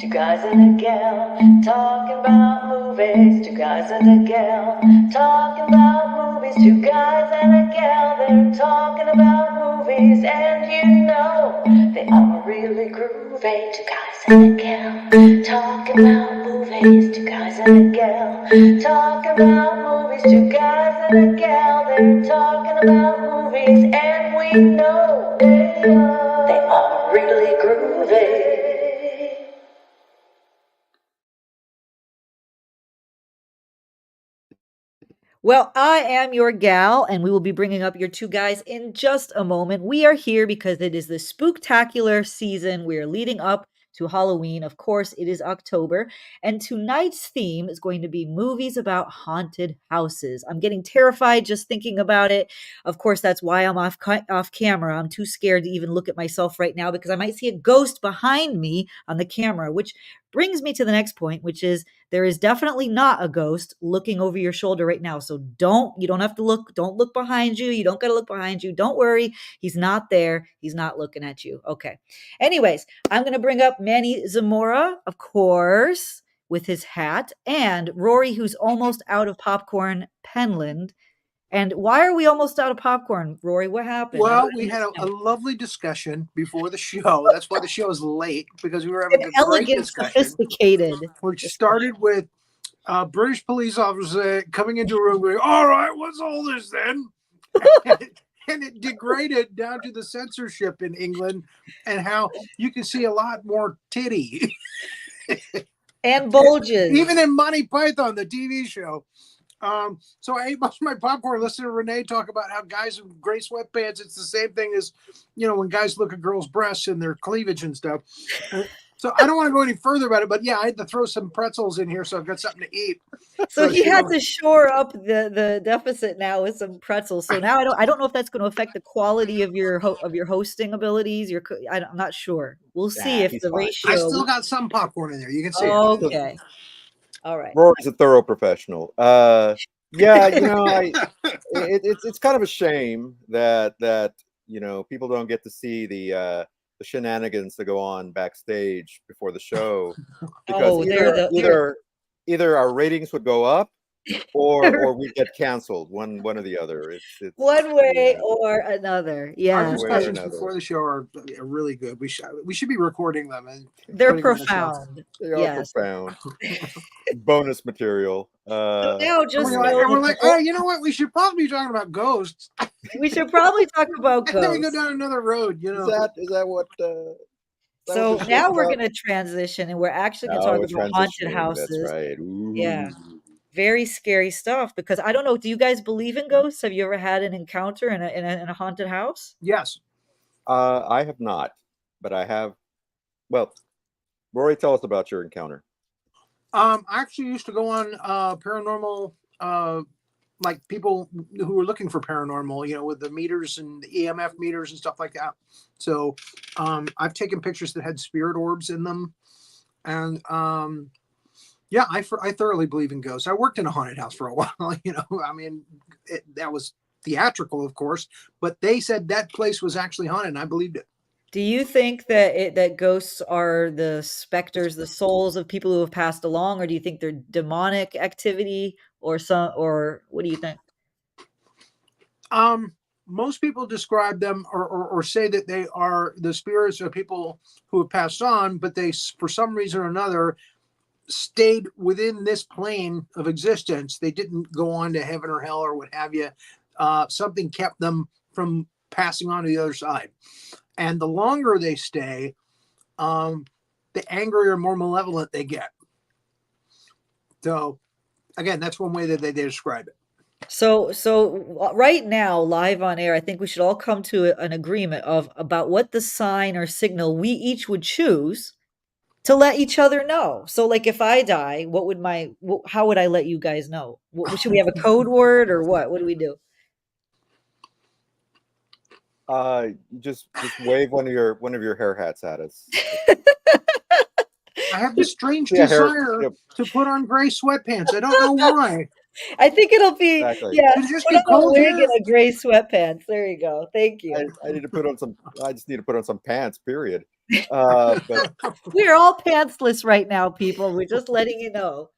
two guys and a gal, talking about movies. Two guys and a gal, talking about movies. Two guys and a gal, they're talking about movies. And you know, they are really groovy. Two guys and a gal, talking about movies. Two guys and a gal, talking about movies. Two guys and a gal, they're talking about movies. And we know they are really groovy. Well, I am your gal, and we will be bringing up your two guys in just a moment. We are here because it is the spooktacular season. We are leading up to Halloween. Of course, it is October, and tonight's theme is going to be movies about haunted houses. I'm getting terrified just thinking about it. Of course, that's why I'm off camera. I'm too scared to even look at myself right now because I might see a ghost behind me on the camera, which brings me to the next point, which is there is definitely not a ghost looking over your shoulder right now. So you don't have to look, don't look behind you. You don't got to look behind you. Don't worry. He's not there. He's not looking at you. Okay. Anyways, I'm going to bring up Manny Zamora, of course, with his hat, and Rory, who's almost out of popcorn, Penland. And why are we almost out of popcorn, Rory? What happened? Well, we had a lovely discussion before the show. That's why the show is late, because we were having a great discussion. Sophisticated. Which started with a British police officer coming into a room going, "All right, what's all this then?" and it degraded down to the censorship in England and how you can see a lot more titty. And bulges. Even in Monty Python, the TV show. So I ate most of my popcorn, listening to Renee talk about how guys in gray sweatpants, it's the same thing as, when guys look at girls' breasts and their cleavage and stuff. So I don't want to go any further about it, but yeah, I had to throw some pretzels in here, so I've got something to eat. So he had to shore up the deficit now with some pretzels. So now I don't know if that's going to affect the quality of your hosting abilities. I'm not sure. We'll see if the ratio. I still got some popcorn in there. You can see it. Okay. All right. Rory's a thorough professional. Yeah, it's kind of a shame that people don't get to see the shenanigans that go on backstage before the show, because either our ratings would go up or we get canceled, one or the other. It's one way or another. Yeah, our discussions before the show are really good. We should be recording them, and they're profound. They are profound. Bonus material. So now we're like, oh, you know what? We should probably be talking about ghosts. We should probably talk about ghosts. And then we go down another road. Is that what? So now we're going to transition, and we're actually going to talk about haunted houses. That's right. Ooh. Yeah. Very scary stuff, because I don't know. Do you guys believe in ghosts? Have you ever had an encounter in a haunted house? Yes. I have not, but I have. Well, Rory, tell us about your encounter. I actually used to go on paranormal, like people who were looking for paranormal, with the meters and the EMF meters and stuff like that. So I've taken pictures that had spirit orbs in them, and yeah, I thoroughly believe in ghosts. I worked in a haunted house for a while, I mean, that was theatrical, of course, but they said that place was actually haunted, and I believed it. Do you think that ghosts are the specters, the souls of people who have passed along, or do you think they're demonic activity, or what do you think? Most people describe them or say that they are the spirits of people who have passed on, but they, for some reason or another, stayed within this plane of existence. They didn't go on to heaven or hell or what have you. Something kept them from passing on to the other side. And the longer they stay, the angrier, more malevolent they get. So, again, that's one way that they describe it. So right now, live on air, I think we should all come to an agreement about what the sign or signal we each would choose to let each other know. So, like, if I die, how would I let you guys know? Should we have a code word or what? What do we do? Just wave one of your hair hats at us. I have this strange desire to put on gray sweatpants. I don't know why. I think it'll be just put on a wig and a gray sweatpants. There you go. Thank you. I just need to put on some pants. Period. But We're all pantsless right now, people. We're just letting you know.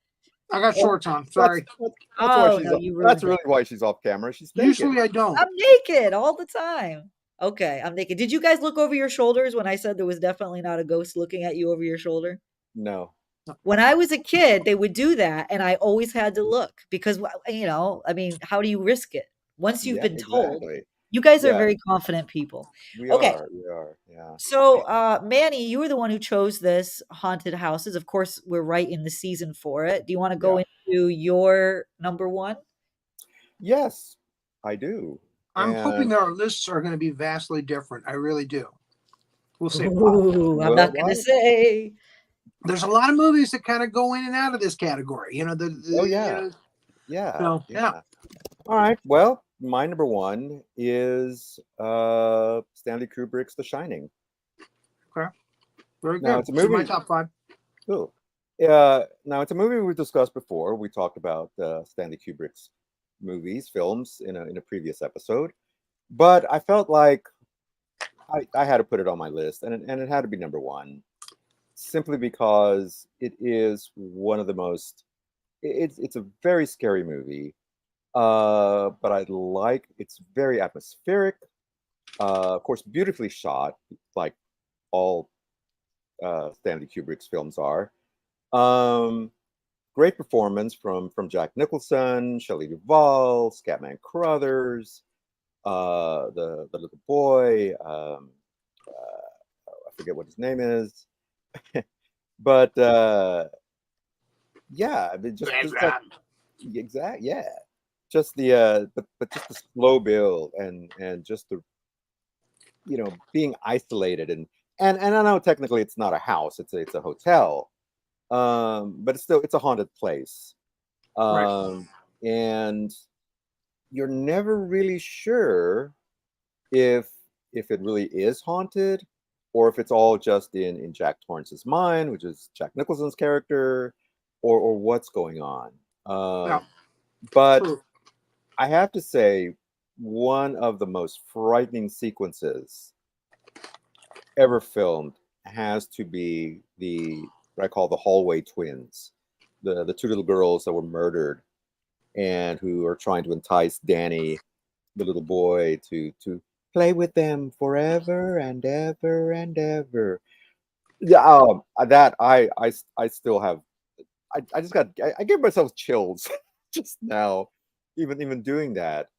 I got shorts on. that's Sorry. that's why Oh she's no, you that's ruined it. really why she's off camera. She's naked. Usually I don't. I'm naked all the time. Okay, I'm naked. Did you guys look over your shoulders when I said there was definitely not a ghost looking at you over your shoulder? No. When I was a kid, they would do that, and I always had to look because, I mean, how do you risk it? Once you've Yeah, been told, exactly. you guys are Yeah, very confident people. we Okay, are. We are. Yeah. so Manny, you were the one who chose this haunted houses. Of course, we're right in the season for it. Do you want to go Yeah. into your number one? Yes, I do. I'm hoping And that our lists are going to be vastly different. I really do. We'll see. Ooh, I'm not gonna well, say. There's a lot of movies that kind of go in and out of this category. You know, oh you yeah, know, yeah, so yeah, yeah. All right. Well, my number one is Stanley Kubrick's The Shining. okay, very Now good. it's a This is my movie. top 5. Cool. Now it's a movie we've discussed before. We talked about Stanley Kubrick's movies, films in a previous episode. But I felt like I had to put it on my list, and it had to be number one, simply because it is one of the most. It's a very scary movie, but it's very atmospheric. Of course, beautifully shot, like all Stanley Kubrick's films are. Um, Great performance from Jack Nicholson, Shelley Duvall, Scatman Crothers, the little boy. I forget what his name is, but yeah, I mean, just that exact, yeah, just the but just the slow build and just the being isolated and I know technically it's not a house, it's a hotel, but it's a haunted place, Right. and you're never really sure if it really is haunted or if it's all just in Jack Torrance's mind, which is Jack Nicholson's character, or what's going on. Yeah. But True. I have to say, one of the most frightening sequences ever filmed has to be what I call the hallway twins, the two little girls that were murdered and who are trying to entice Danny, the little boy, to play with them forever and ever and ever. Yeah, that I still have. I just got. I gave myself chills just now, even doing that.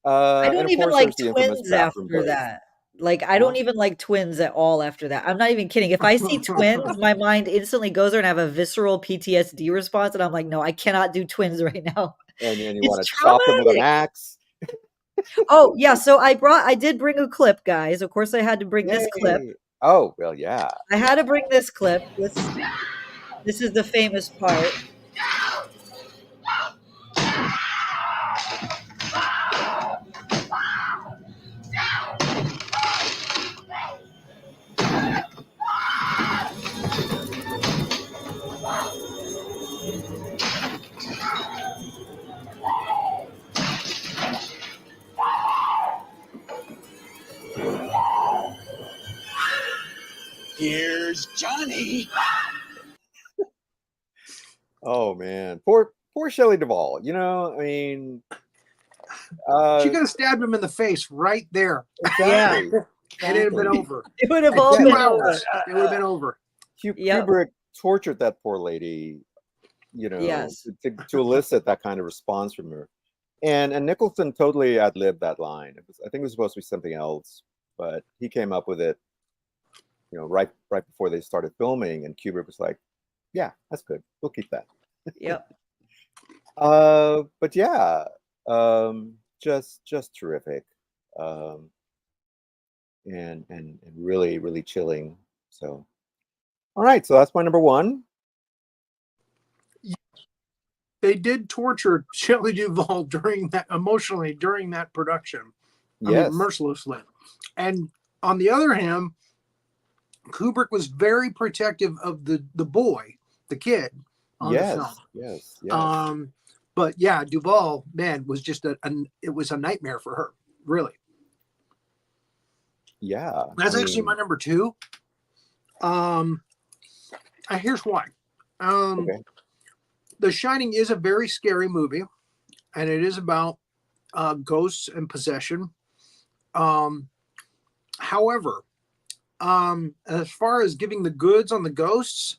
I And don't of even course, like there's the infamous twins bathroom after break. that. Like, I Huh? don't even like twins at all after that. I'm not even kidding. If I see twins, my mind instantly goes there and I have a visceral PTSD response, and I'm like, no, I cannot do twins right now. And you It's want to chop them with an traumatic. axe? Oh, yeah, so I did bring a clip, guys. Of course, I had to bring this clip. Yay! Oh well, yeah, I had to bring this clip. This is the famous part. Here's Johnny. Oh man, poor Shelley Duvall. I mean, She could have stabbed him in the face right there. Yeah, exactly, And it'd have been exactly. over. it would have In all Yeah, two been hours, over. it would have been over. Yep. Kubrick tortured that poor lady, Yes. to elicit that kind of response from her. And Nicholson totally ad-libbed that line. I think it was supposed to be something else, but he came up with it, right before they started filming, and Kubrick was like, "Yeah, that's good. We'll keep that." Yep. But yeah, just terrific, um, and really really chilling. So, all right, so that's my number one. They did torture Shelley Duvall emotionally during that production. I mean, Yes, mercilessly. And on the other hand, Kubrick was very protective of the boy, the kid, on the film. yes. But yeah, Duvall, man, was just it was a nightmare for her, really. Yeah, That's I actually mean, my number 2. Here's why. Okay. The Shining is a very scary movie, and it is about ghosts and possession. However, as far as giving the goods on the ghosts,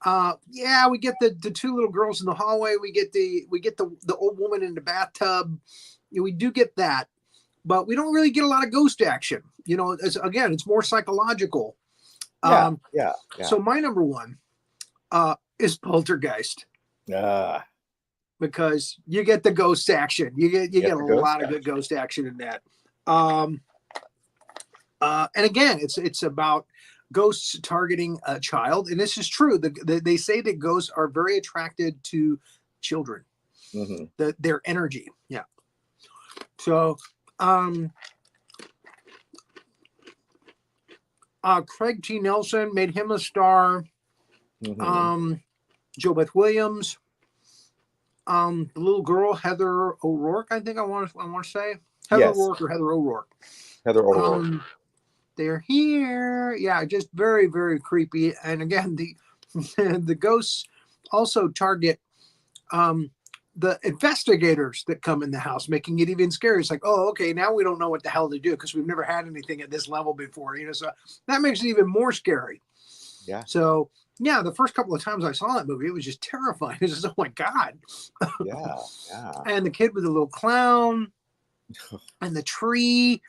yeah, we get the two little girls in the hallway. We get the old woman in the bathtub. We do get that, but we don't really get a lot of ghost action. It's more psychological. Yeah. Um, Yeah. So my number one is Poltergeist. Yeah. Because you get the ghost action. You get a lot of action. good ghost action in that. And again, it's about ghosts targeting a child, and this is true. They say that ghosts are very attracted to children. Mm-hmm. Their energy. Yeah. So, Craig T. Nelson made him a star. Mm-hmm. Jo Beth Williams. The little girl Heather O'Rourke. I think I want to say Heather Yes. O'Rourke or Heather O'Rourke. Heather O'Rourke. They're here. Yeah, just very, very creepy. And again, the ghosts also target the investigators that come in the house, making it even scarier. It's like, oh, okay, now we don't know what the hell to do because we've never had anything at this level before. So that makes it even more scary. Yeah. So yeah, the first couple of times I saw that movie, it was just terrifying. It was just, oh my God. Yeah. Yeah. And the kid with the little clown and the tree.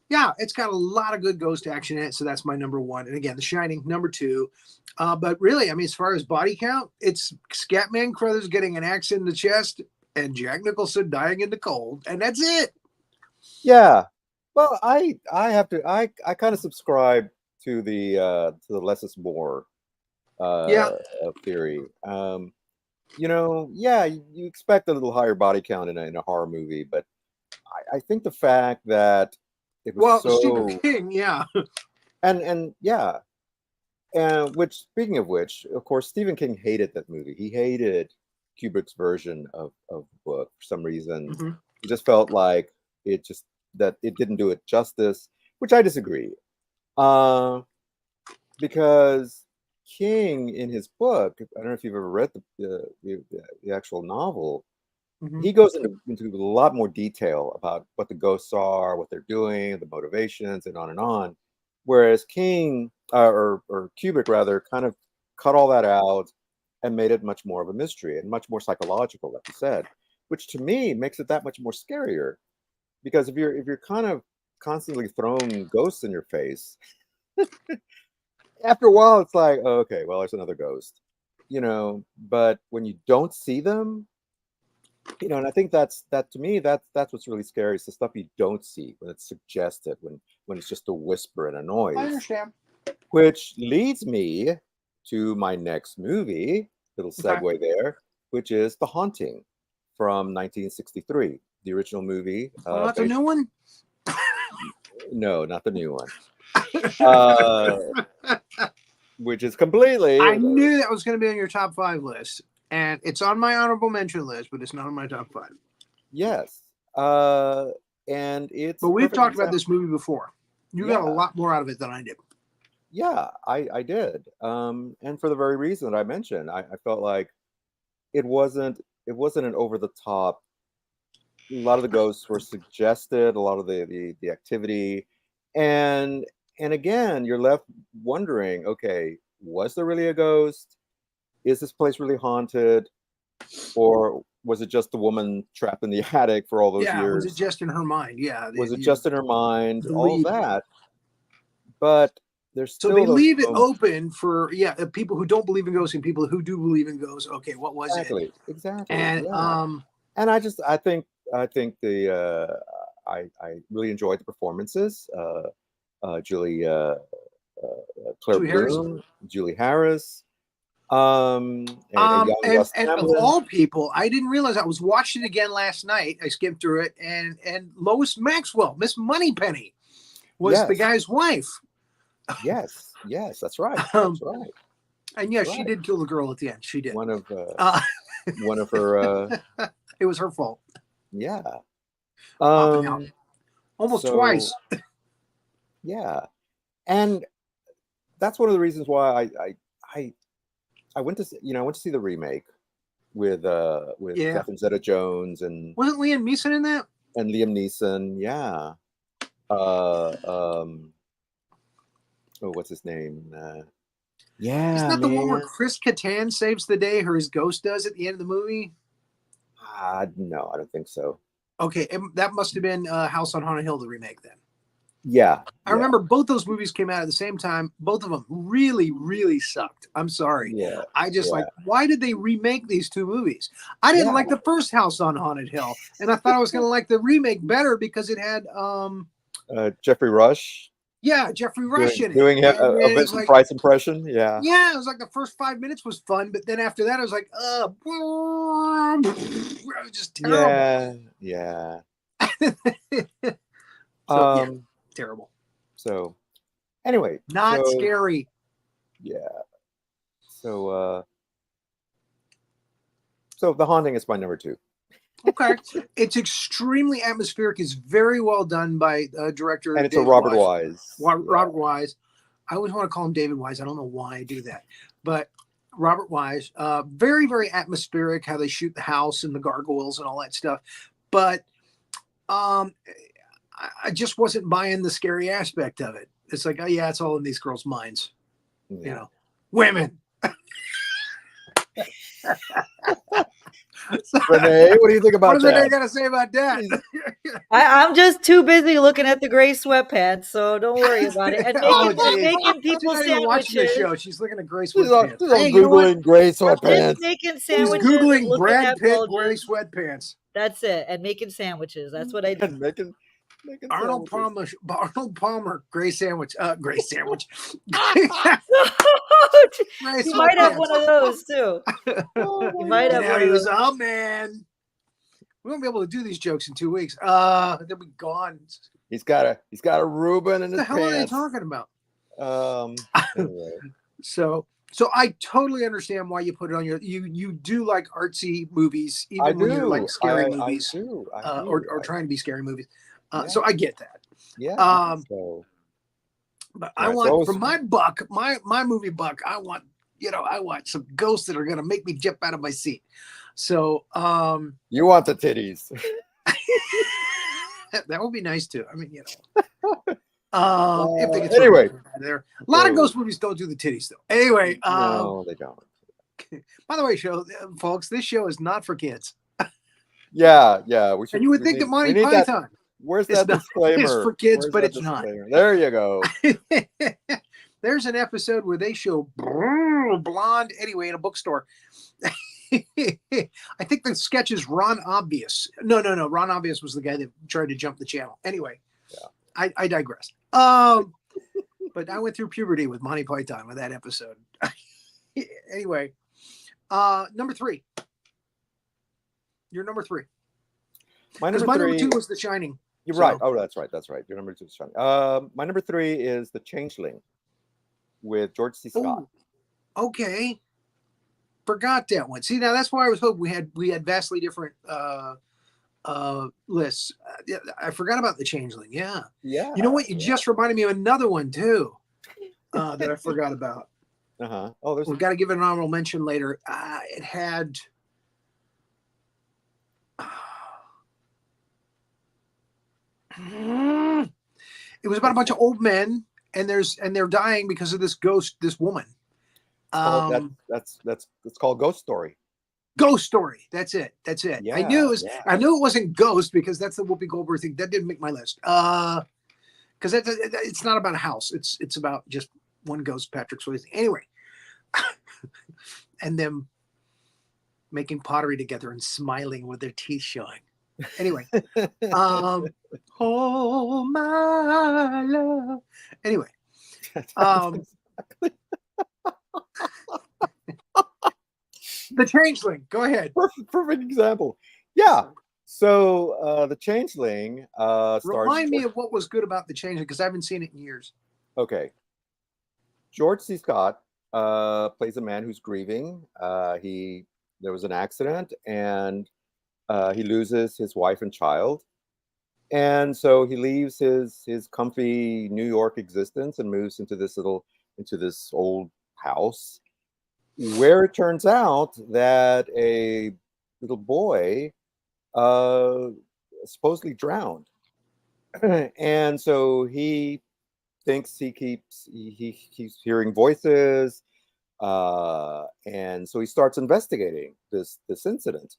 Yeah, it's got a lot of good ghost action in it, so that's my number one. And again, The Shining, number two. But really, I mean, as far as body count, it's Scatman Crothers getting an axe in the chest and Jack Nicholson dying in the cold, and that's it. Yeah. Well, I kind of subscribe to the less is more Yeah. theory. Yeah, you expect a little higher body count in a horror movie, but I think the fact that it was Stephen King, yeah. and yeah, and which, speaking of which, of course, Stephen King hated that movie. He hated Kubrick's version of the book for some reason. Mm-hmm. He just felt like that it didn't do it justice, which I disagree. Because King, in his book, I don't know if you've ever read the actual novel, Mm-hmm. he goes into a lot more detail about what the ghosts are, what they're doing, the motivations, and on and on. Whereas King, or Kubrick rather, kind of cut all that out and made it much more of a mystery and much more psychological, like you said, which to me makes it that much more scarier. Because if you're kind of constantly throwing ghosts in your face, after a while it's like, oh, okay, well, there's another ghost, But when you don't see them, and I think that to me, that's what's really scary. It's the stuff you don't see, when it's suggested, when it's just a whisper and a noise. I understand. Which leads me to my next movie, little segue there, which is The Haunting from 1963, the original movie. Not the new one? No, not the new one. Which is completely. I knew that was going to be on your top 5 list. And it's on my honorable mention list, but it's not on my top 5. Yes. And it's. But we've talked about this movie before. You got a Yeah. lot more out of it than I did. Yeah, I did. And for the very reason that I mentioned, I felt like it wasn't an over the top. A lot of the ghosts were suggested, a lot of the activity, and again, you're left wondering, okay, was there really a ghost? Is this place really haunted? Or was it just the woman trapped in the attic for all those years? Was it just in her mind? Yeah. Was it just in her mind? All believe- that. But there's still So they those leave it moments. open for people who don't believe in ghosts and people who do believe in ghosts. Okay, what was it? Exactly. And yeah. And I think the I really enjoyed the performances. Claire Bloom, Julie Harris. A young Russ and of Hamlin. all people, I didn't realize. I was watching it again last night. I skimmed through it, and Lois Maxwell, Miss Moneypenny, was the guy's wife. Yes, that's right. That's right. And yes, she did kill the girl at the end. She did. One of her. It was her fault. Yeah. Almost twice. Yeah, and that's one of the reasons why I went to I went to see the remake with Yeah. Catherine Zeta-Jones Wasn't Liam Neeson in that? and Liam Neeson. Yeah. Oh, what's his name? Isn't Yeah, that the one where man. Chris Kattan saves the day, or his ghost does at the end of the movie? No, I don't think so. Okay, that must have been House on Haunted Hill, the remake then. Yeah. I remember both those movies came out at the same time. Both of them really, really sucked. I'm sorry. Yeah. I just yeah. like, why did they remake these two movies? I didn't Yeah. like the first House on Haunted Hill, and I thought I was going to like the remake better because it had, Jeffrey Rush Jeffrey Rush in it. doing And a then it's Vincent like, Price impression. Yeah. yeah, it was like the first 5 minutes was fun, but then after that, I was like, it was just terrible. Yeah. So, terrible. So anyway, Not scary. Yeah. So The Haunting is my number 2. Okay. It's extremely atmospheric. It's very well done by director. And it's David a Robert Wise. Wise. Robert Wise. I always want to call him David Wise. I don't know why I do that. But Robert Wise, very, very atmospheric, how they shoot the house and the gargoyles and all that stuff. But I just wasn't buying the scary aspect of it. It's like, oh yeah, it's all in these girls' minds. Yeah. You know, women. Renee, what do you think about what does Renee got to say about that? I'm just too busy looking at the gray sweatpants, so don't worry about it. And making people She's not even watching the sandwiches. show. She's looking at gray She's sweatpants. on Googling gray I'm sweatpants. just making She's sandwiches. and Googling looking Brad at Pitt bulges. gray sweatpants. That's it. And making sandwiches. That's what I do. And making Arnold Palmer, gray sandwich. Gray sandwich. You might have one of those too. You might have one of those. Oh man, we won't be able to do these jokes in 2 weeks. They'll be gone. He's got a Reuben in his What the hell are they pants. talking about? Anyway. So I totally understand why you put it on your. You do like artsy movies, even when you're like scary movies, I do. or trying to be scary movies. So I get that. Yeah. But I want, for my buck, my movie buck, I want some ghosts that are gonna make me jump out of my seat. So you want the titties. that would be nice too. I mean, if they get anyway, there. A lot of ghost movies don't do the titties though. Anyway, no, they don't. By the way, folks, this show is not for kids. Yeah. And you would think that Monty Python. Where's that disclaimer? It's for kids, but it's not. There you go. There's an episode where they show blonde, anyway, in a bookstore. I think the sketch is Ron Obvious. No. Ron Obvious was the guy that tried to jump the channel. Anyway, I digress. But I went through puberty with Monty Python with that episode. Anyway, number 3. Your number 3. My number 2 was The Shining. You're right. Oh, that's right. Your number 2 is Shining. My number 3 is The Changeling with George C. Scott. Oh, okay. Forgot that one. See, now that's why I was hoping we had vastly different lists. I forgot about The Changeling. Yeah. You know what? You just reminded me of another one too that I forgot about. Oh, we've got to give it an honorable mention later. It had. It was about a bunch of old men, and they're dying because of this woman. It's called Ghost Story. Ghost Story. That's it. Yeah, I knew it wasn't Ghost because that's the Whoopi Goldberg thing. That didn't make my list. Because it's not about a house. It's about just one ghost, Patrick Swayze. Anyway, and them making pottery together and smiling with their teeth showing. Anyway, oh my love. Anyway, The Changeling. Go ahead. Perfect example. Yeah. So The Changeling stars. Remind me of what was good about The Changeling because I haven't seen it in years. Okay. George C. Scott plays a man who's grieving. There was an accident and he loses his wife and child. And so he leaves his comfy New York existence and moves into this little into this old house, where it turns out that a little boy supposedly drowned. And so he thinks he keeps hearing voices, and so he starts investigating this incident.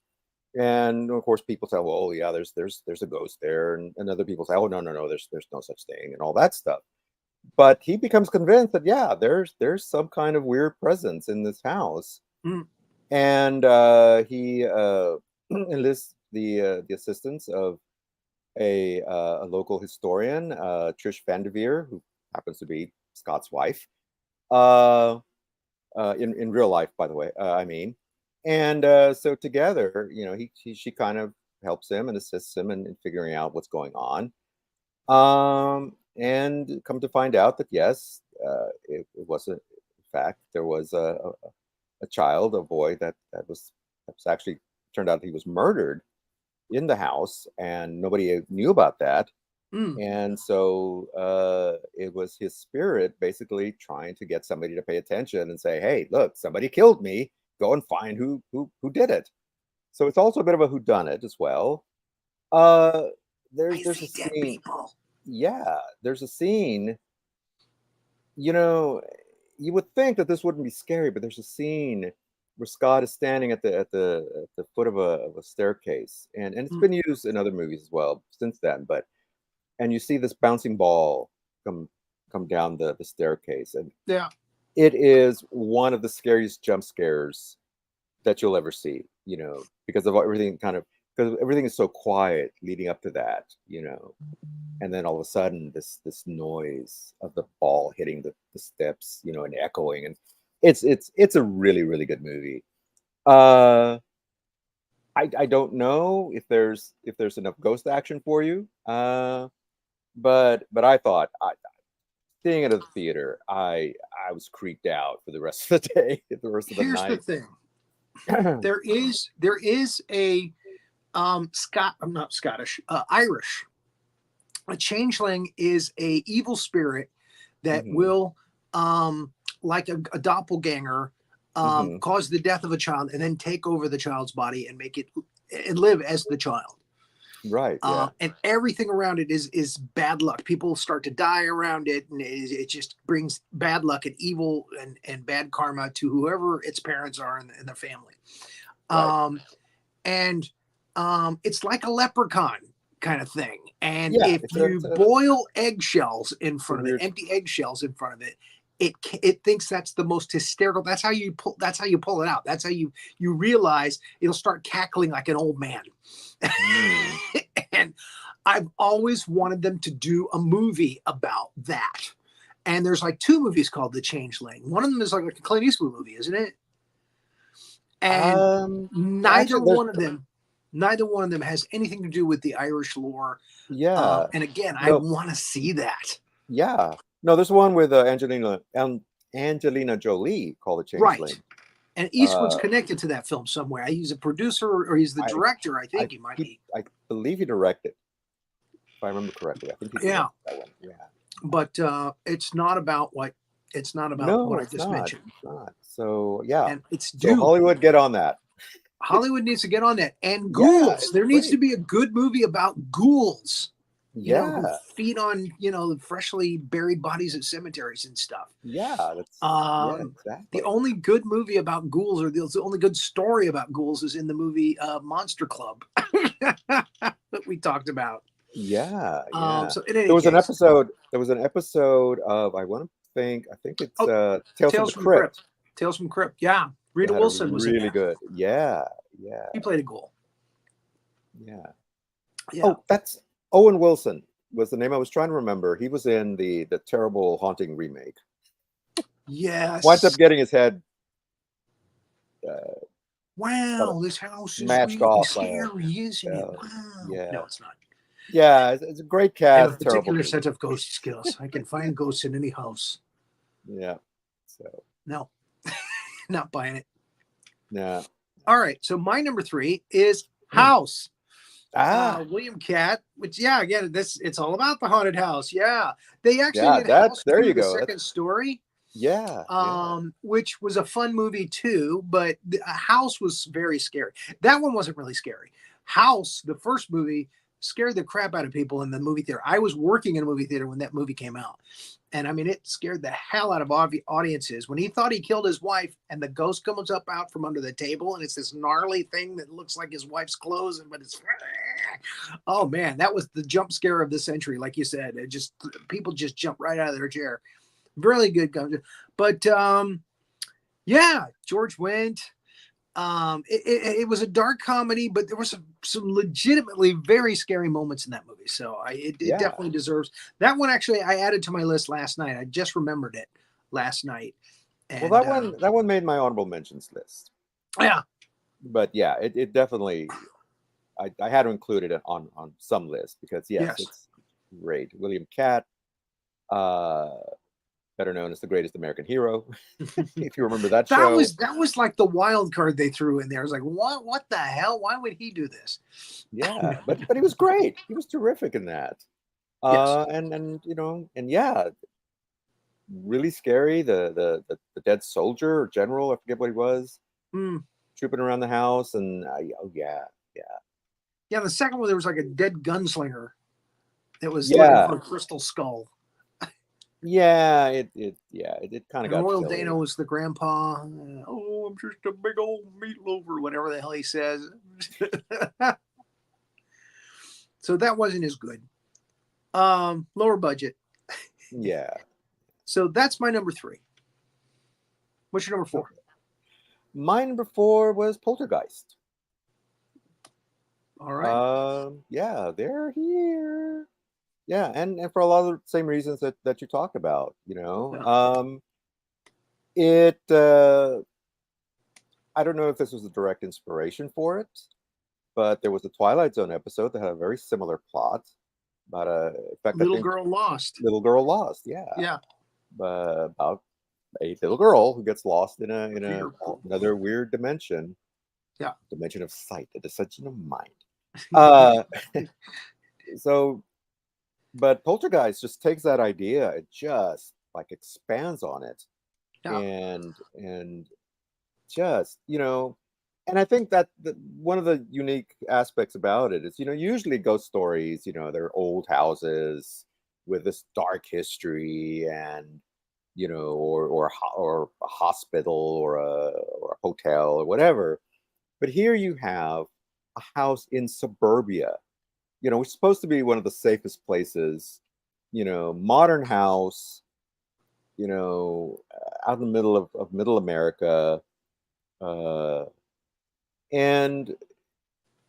And of course, people say, "Well, yeah, there's a ghost there," and other people say, "Oh, no, there's no such thing," and all that stuff. But he becomes convinced that yeah, there's some kind of weird presence in this house, Mm. and he enlists the assistance of a local historian, Trish Vanderveer, who happens to be Scott's wife, uh, in real life, by the way. I mean, and so together, she kind of helps him and assists him in figuring out what's going on. And come to find out that yes, it was in fact there was a child, a boy that was actually turned out he was murdered in the house, and nobody knew about that. Mm. And so it was his spirit basically trying to get somebody to pay attention and say, "Hey, look, somebody killed me. Go and find who did it." So it's also a bit of a whodunit as well. Uh, there's I a see dead scene. people. Yeah, there's a scene. You know, you would think that this wouldn't be scary, but there's a scene where Scott is standing at the foot of a staircase, and it's Mm. been used in other movies as well since then. But and you see this bouncing ball come come down the staircase, and Yeah. it is one of the scariest jump scares that you'll ever see. Because of everything because everything is so quiet leading up to that. And then all of a sudden this noise of the ball hitting the steps, and echoing, and it's a really really good movie. uh I don't know if there's enough ghost action for you, but I thought, seeing it at the theater, I was creeped out for the rest of the day, the rest of the Here's the night. thing. There is a I'm not Scottish, Irish. A changeling is a evil spirit that Hmm. will, like a doppelganger, Hmm. cause the death of a child and then take over the child's body and make it and live as the child. Right, yeah. And everything around it is bad luck. People start to die around it, and it just brings bad luck and evil and bad karma to whoever its parents are in the family. Right. Um, and it's like a leprechaun kind of thing. And Yeah, if it's a you it's a boil eggshells in it's a front of it, weird. empty eggshells in front of it, it thinks that's the most hysterical. That's how you pull. That's how you pull it out. That's how you realize it'll start cackling like an old man. Mm. And I've always wanted them to do a movie about that. And there's like two movies called The Changeling. One of them is like a Clint Eastwood movie, isn't it? And neither Actually, there's one of them, neither one of them has anything to do with the Irish lore. yeah. And again, I No, want to see that. yeah. No, there's one with Angelina Jolie called The Right. Changeling. And Eastwood's Uh, connected to that film somewhere. He's a producer or he's the I director. I I think he might be. I believe he directed, if I remember correctly. I think he Yeah. directed that one. Yeah. But it's not about No, what I it's just not. mentioned. It's not. So yeah. And it's So due. Hollywood, get on that. Hollywood needs to get on that. And Yeah, ghouls. it's There needs to great. be a good movie about ghouls, who Yeah, feed on, freshly buried bodies at cemeteries and stuff. yeah. Yeah, The exactly. only good movie about ghouls, or the only good story about ghouls, is in the movie Monster Club that we talked about. Yeah, yeah. So in any There was an case, episode. There was an episode of I think it's oh, Tales from the Tales from the Crypt. Crypt. Tales from Crypt. Yeah, They Rita had a Wilson was in really that. good. Yeah, yeah, He played a ghoul. yeah. Yeah. Oh, that's Owen Wilson was the name I was trying to remember. He was in the terrible Haunting remake. Winds up Yes. getting his head uh, sort of Wow, this house is smashed really off by a scary, isn't it? uh, Wow. yeah, No, it's not. yeah. It's a great I have a cast, terrible particular movie. set of ghost skills. I can find ghosts in any house. Yeah. So No, not buying it. yeah. All right. So my number 3 is Hmm. House. Ah, William Catt, which again, it's all about the haunted house. Yeah. They actually yeah. did That's House there 2, you the go. second story. Yeah, yeah, which was a fun movie too. But House was very scary. That one wasn't really scary. House, the first movie, scared the crap out of people in the movie theater. I was working in a movie theater when that movie came out. And I mean, it scared the hell out of audiences when he thought he killed his wife and the ghost comes up out from under the table and it's this gnarly thing that looks like his wife's clothes, but it's oh man, that was the jump scare of the century, like you said. It just people just jump right out of their chair. Really good, but yeah, George Wendt. It was a dark comedy, but there were some legitimately very scary moments in that movie. So it yeah. definitely deserves that one. Actually, I added to my list last night. I just remembered it last night. Well, And that one made my honorable mentions list. yeah, But yeah, it definitely I had to include it on some list because yes, yes, it's great. William Catt, uh, better known as the greatest American hero, if you remember that show. that was like the wild card they threw in there. I was like, what the hell? Why would he do this? Yeah, but he was great. He was terrific in that. Yes. And and yeah, really scary. The dead soldier or general, I forget what he was, Mm. trooping around the house, and oh yeah, Yeah, the second one there was like a dead gunslinger that was looking yeah, for a crystal skull. yeah. It kind of And got Royal silly. Dano was the grandpa. Oh, I'm just a big old meatloaf or whatever the hell he says. So that wasn't as good. Lower budget. Yeah. So that's my number 3. What's your number 4? My number 4 was Poltergeist. All right. Yeah, they're here. Yeah, and for a lot of the same reasons that you talked about, Yeah. it I don't know if this was a direct inspiration for it, but there was a Twilight Zone episode that had a very similar plot about in fact, I Little think girl lost. Little Girl Lost, yeah, Yeah. about a little girl who gets lost in Fear pool. another weird dimension, Yeah. dimension of sight, the dimension of mind. Uh, so, but Poltergeist just takes that idea, it just like expands on it, Yeah. and just and I think that one of the unique aspects about it is usually ghost stories they're old houses with this dark history and or a hospital or a hotel or whatever, but here you have a house in suburbia, it's supposed to be one of the safest places, modern house, out in the middle of middle America. uh and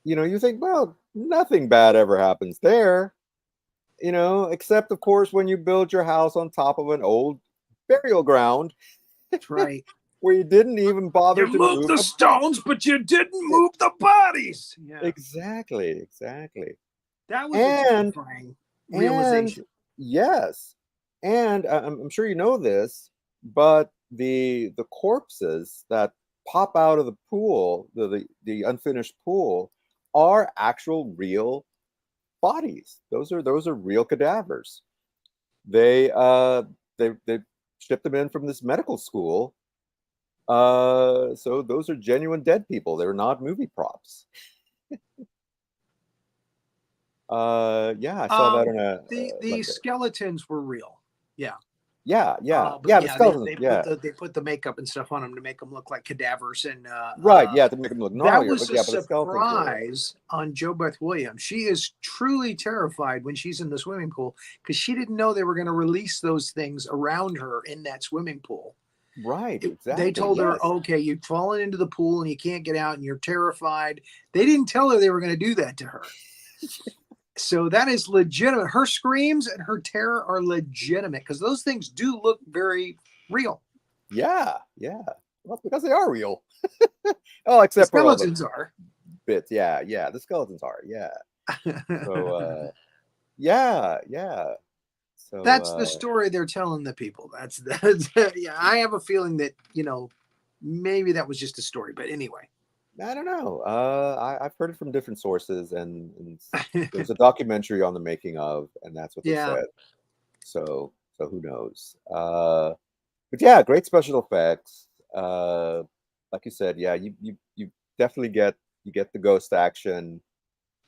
you think, well, nothing bad ever happens there, except of course when you build your house on top of an old burial ground That's right. where you didn't even bother You to moved move the stones, but you didn't move the bodies. Yeah. exactly. That was a and terrifying and realization. yes, and I'm sure you know this, but the corpses that pop out of the pool, the unfinished pool, are actual real bodies. Those are real cadavers. They shipped them in from this medical school. So those are genuine dead people. They're not movie props. Yeah, I saw that in a The skeletons were real. Yeah. But yeah. The yeah, skeletons, yeah, they put the makeup and stuff on them to make them look like cadavers, and right, yeah, to make them look that gnarlier. was But a yeah, but the skeletons were real. surprise on Joe Beth Williams. She is truly terrified when she's in the swimming pool because she didn't know they were going to release those things around her in that swimming pool. Right, They exactly. told her, Yes. okay, you've fallen into the pool and you can't get out and you're terrified. They didn't tell her they were going to do that to her. So that is legitimate. Her screams and her terror are legitimate because those things do look very real. Yeah, yeah. Well, because they are real. Oh, The except for all the skeletons are. bits. Yeah, yeah. The skeletons are. Yeah. So, yeah. So, That's the story they're telling the people. That's yeah. I have a feeling that maybe that was just a story, but anyway. I don't know. I've heard it from different sources, and there's a documentary on the making of, and that's what they Yeah. said. So who knows? But yeah, great special effects. Like you said, yeah, you definitely get the ghost action.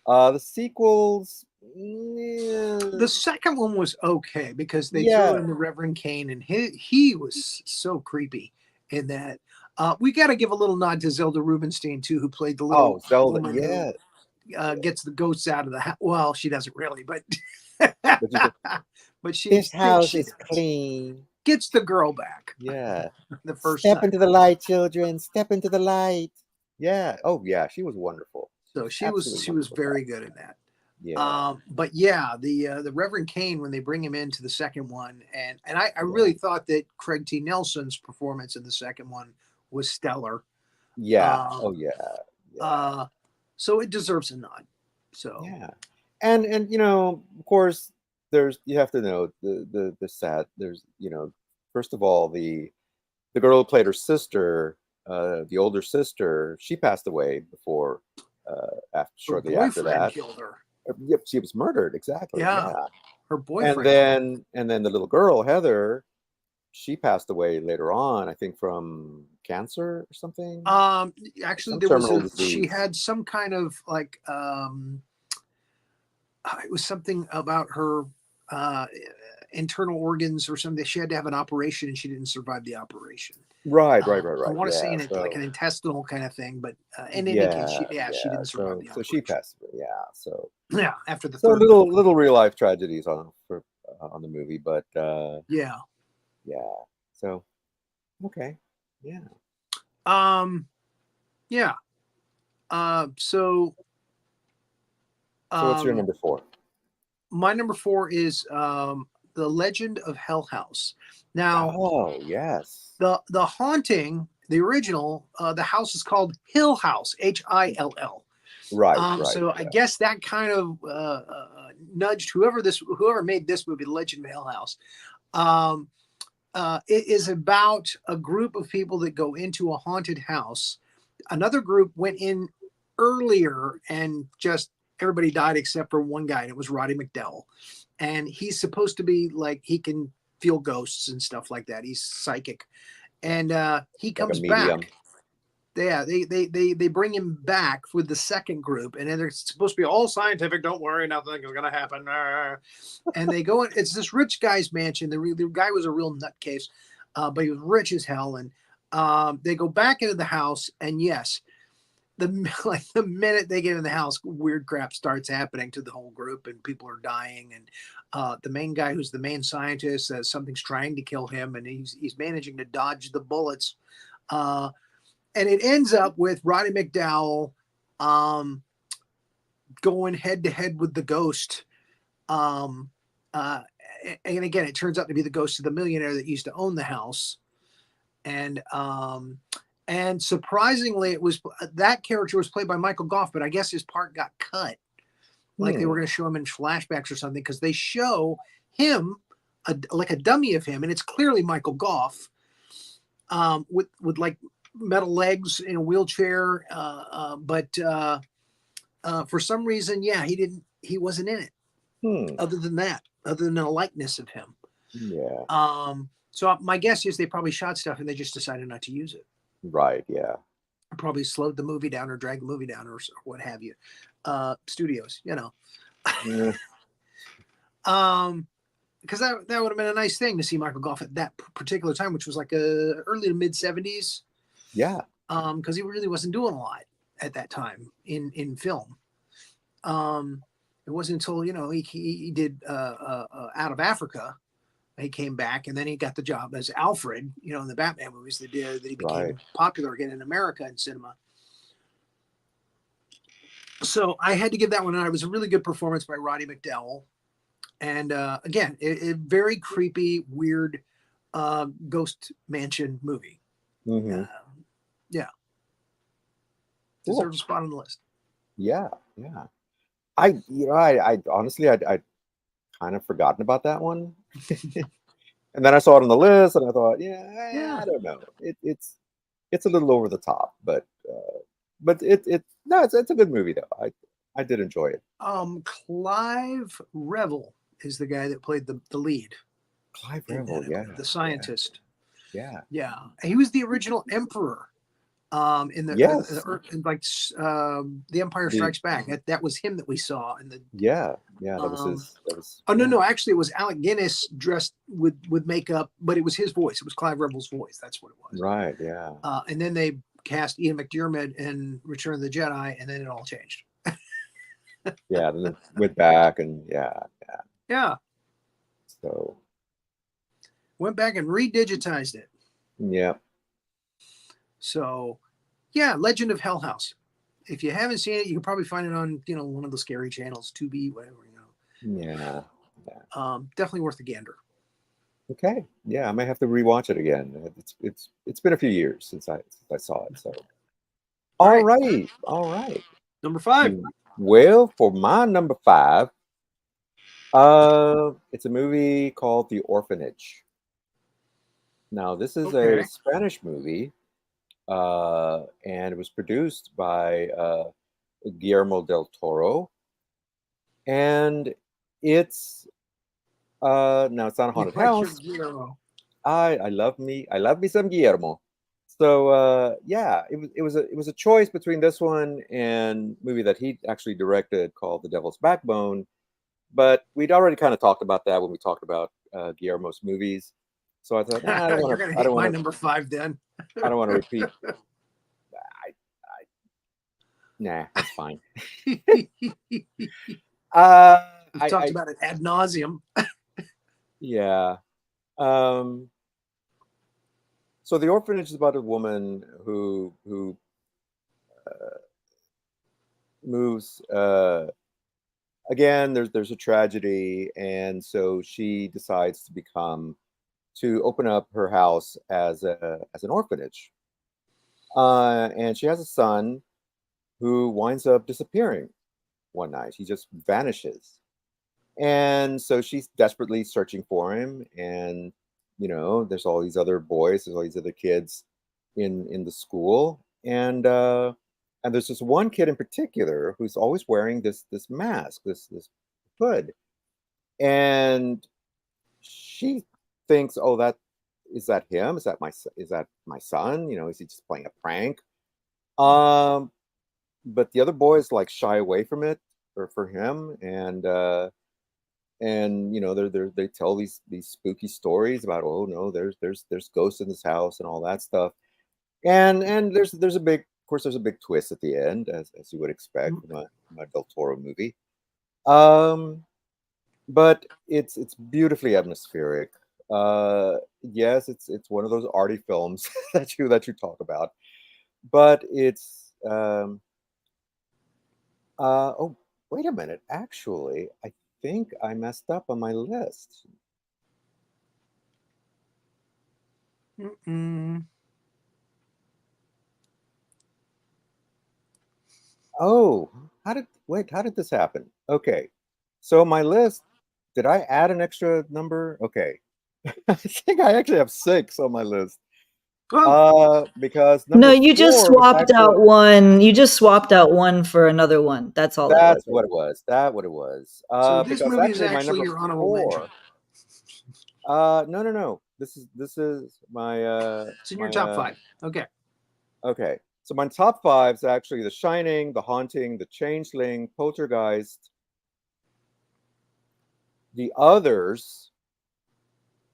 The sequels, The second one was okay because they threw yeah. in the Reverend Kane, and he was so creepy in that. We got to give a little nod to Zelda Rubinstein too, who played the little Oh, Zelda, woman yeah. who gets the ghosts out of the house. Well, she doesn't really, but But you said, but she this house she is clean. gets the girl back Yeah. the first Step time. into the light, children. Step into the light. Yeah. Oh, yeah. She was wonderful. So she Absolutely was wonderful job. very good in that. Yeah. But yeah, the Reverend Kane, when they bring him into the second one, and I Yeah. really thought that Craig T. Nelson's performance in the second one was stellar. Yeah. Um, Oh, yeah. Yeah. uh, so it deserves a nod. So Yeah. And of course, you have to know the sad. There's first of all, the girl who played her sister, the older sister, she passed away before, her shortly after boyfriend that. killed her. Yep, she was murdered. Exactly. Yeah, Yeah. her And boyfriend killed her. then the little girl Heather, she passed away later on. I think from cancer or something, Actually, some there was terminal a she disease. had some kind of like it was something about her uh, internal organs or something. She had to have an operation, and she didn't survive the operation. Right. Right. Right. I Right. want to say Yeah. in it like an So intestinal kind of thing, but in any case, yeah. she Yeah. didn't survive So the she operation. passed away. Yeah. So Yeah, after the so third one. little real life tragedies on the movie, but Yeah. yeah. So okay. Yeah. Um. Yeah. So. So what's your Um. number four? My number four is the Legend of Hell House. Now, Oh yes. the haunting, the original, the house is called Hill House, Hill. Right. Right. So I Yeah. guess that kind of nudged whoever made this movie, Legend of Hill House. Um, it is about a group of people that go into a haunted house. Another group went in earlier and just everybody died except for one guy, and it was Roddy McDowell. And he's supposed to be like he can feel ghosts and stuff like that. He's psychic, and he Like a comes medium. back. Yeah, they bring him back with the second group, and then they're supposed to be all scientific. Don't worry, nothing is gonna happen. And they go in. It's this rich guy's mansion. The guy was a real nutcase, but he was rich as hell. And they go back into the house, and yes, the minute they get in the house, weird crap starts happening to the whole group, and people are dying. And the main guy, who's the main scientist, says something's trying to kill him, and he's managing to dodge the bullets. And it ends up with Roddy McDowell um, going head to head with the ghost. Um, uh, and again, it turns out to be the ghost of the millionaire that used to own the house. And surprisingly, it was that character was played by Michael Goff, but I guess his part got cut. Like they were going to show him in flashbacks or something, because they show him like a dummy of him, and it's clearly Michael Goff with like metal legs in a wheelchair. But for some reason, yeah, he wasn't in it. Other than that, other than a likeness of him. Yeah. So my guess is they probably shot stuff and they just decided not to use it. Right. Yeah. Probably slowed the movie down or dragged the movie down or what have you. Studios, you know. Yeah. Because that would have been a nice thing to see Michael Goff at that particular time, which was like early to mid 70s. Yeah. Because he really wasn't doing a lot at that time in film. It wasn't until he did Out of Africa. He came back, and then he got the job as Alfred, in the Batman movies that he became popular again in America in cinema. So I had to give that one an. It was a really good performance by Roddy McDowell. And again, a very creepy, weird ghost mansion movie. Mm-hmm. Yeah. Cool. Deserves a spot on the list. Yeah. Yeah. I honestly, I kind of forgotten about that one. And then I saw it on the list, and I thought, I don't know. It's a little over the top, but it's a good movie though. I did enjoy it. Clive Revel is the guy that played the lead. Clive Revel, yeah, the scientist. Yeah. Yeah, he was the original emperor. In the Yes. the Empire The Strikes Back. That was him that we saw in the. yeah, yeah. That was Um, his. That was oh no, yeah. no, actually, it was Alec Guinness dressed with makeup, but it was his voice. It was Clive Rebel's voice. That's what it was. Right. Yeah. And then they cast Ian McDiarmid in Return of the Jedi, and then it all changed. Yeah. Then it went back and yeah. Yeah, So went back and redigitized it. yeah. So, yeah, Legend of Hell House. If you haven't seen it, you can probably find it on one of the scary channels, 2B, whatever. Yeah. Definitely worth a gander. Okay. Yeah, I may have to rewatch it again. It's been a few years since I saw it. So All right. all right. Number 5. Well, for my number 5, it's a movie called The Orphanage. Now, this is a Okay. Spanish movie, and it was produced by Guillermo del Toro, and it's now it's not a You haunted like your house. Guillermo. I love me some Guillermo. So yeah, it was a choice between this one and a movie that he actually directed called The Devil's Backbone. But we'd already kind of talked about that when we talked about Guillermo's movies. So I thought, nah, You're gonna hate my number 5 then. I don't want to repeat. Nah, that's fine. We've Uh, talked about it ad nauseum. yeah. Um, so The Orphanage is about a woman who moves. Again, there's a tragedy, and so she decides to open up her house as an orphanage. And she has a son who winds up disappearing one night. He just vanishes. And so she's desperately searching for him. And, there's all these other boys, there's all these other kids in the school. And there's this one kid in particular who's always wearing this mask, this hood. And she thinks, oh, that him? Is that my son? Is he just playing a prank? Um, but the other boys like shy away from it for him, and they tell these spooky stories about, oh no, there's ghosts in this house and all that stuff, and there's a big, of course, there's a big twist at the end, as you would expect from a Del Toro movie. But it's beautifully atmospheric. Yes, it's one of those arty films that you talk about, but it's oh, wait a minute. Actually, I think I messed up on my list. Mm-mm. Oh, how did this happen? Okay. So my list, did I add an extra number? Okay. I think I actually have 6 on my list. Because No, number you just 4 was swapped actually out one. You just swapped out one for another one. That's all it was. that's what it was. That what it was. So this Because movie is actually my actually number your honorable mention. 4. No, no, no. This is my It's in your top 5. Okay. okay. So my top 5 is actually The Shining, The Haunting, The Changeling, Poltergeist, The Others,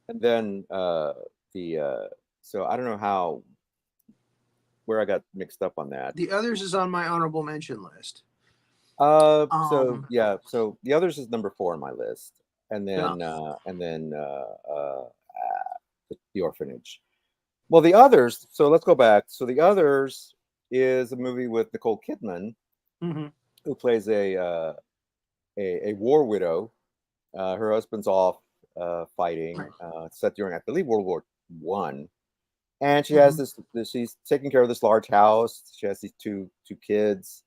and then the so I don't know where I got mixed up on that. The Others is on my honorable mention list. So yeah, so The Others is number 4 on my list, and then Yeah. The Orphanage. Well, The Others. So let's go back. So The Others is a movie with Nicole Kidman, Mm-hmm. who plays a war widow. Her husband's off fighting, Right. set during, I believe, World War One, and she has Mm-hmm. this. She's taking care of this large house. She has these two kids,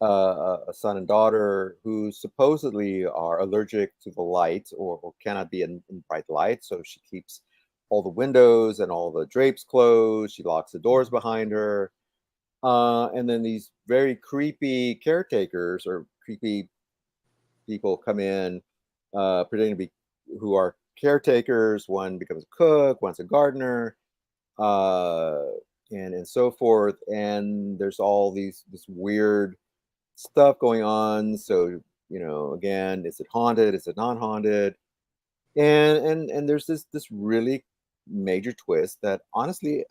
a son and daughter, who supposedly are allergic to the light or cannot be in bright light. So she keeps all the windows and all the drapes closed. She locks the doors behind her. And then these very creepy caretakers or creepy people come in, pretending to be who are caretakers. One becomes a cook, one's a gardener, uh, and so forth. And there's all this weird stuff going on. So again, is it haunted? Is it not haunted? And there's this really major twist that honestly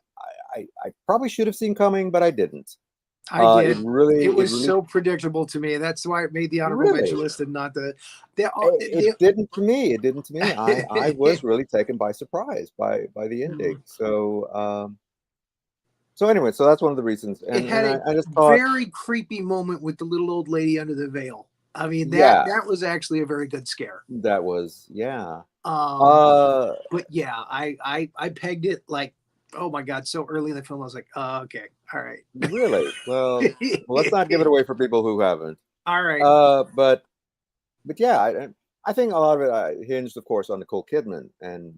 I probably should have seen coming, but I didn't. I It did. really It it was really so predictable to me. That's why it made the honorable mention really list and not the. They, it didn't to me. It didn't to me. I was really taken by surprise by the ending. So anyway, so that's one of the reasons. it And had a I just thought, very creepy moment with the little old lady under the veil. I mean yeah, that was actually a very good scare. that was yeah. Um, Uh but yeah, I pegged it like, oh my god, so early in the film. I was like, okay, all right, Really? Well, let's not give it away for people who haven't. all right, But yeah, I think a lot of it hinged, of course, on Nicole Kidman, and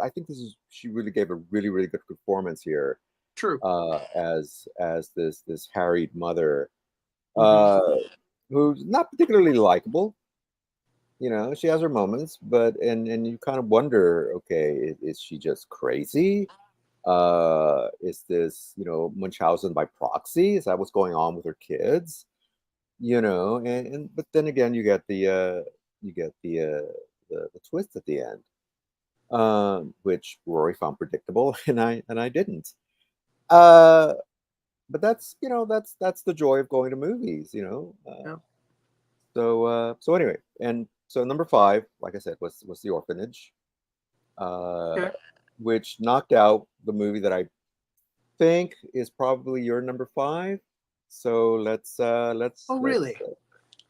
I think she really gave a really good performance here, true. as this harried mother, Mhm. uh, who's not particularly likable. She has her moments, but and you kind of wonder, okay, is she just crazy? Is this Munchausen by proxy? Is that what's going on with her kids? And but then again, you get the twist at the end, which Rory found predictable, and I didn't. Uh, but that's the joy of going to movies, Yeah. So anyway, and so number five, like I said, was The Orphanage, uh, Okay. which knocked out the movie that I think is probably your number five. So Oh, really?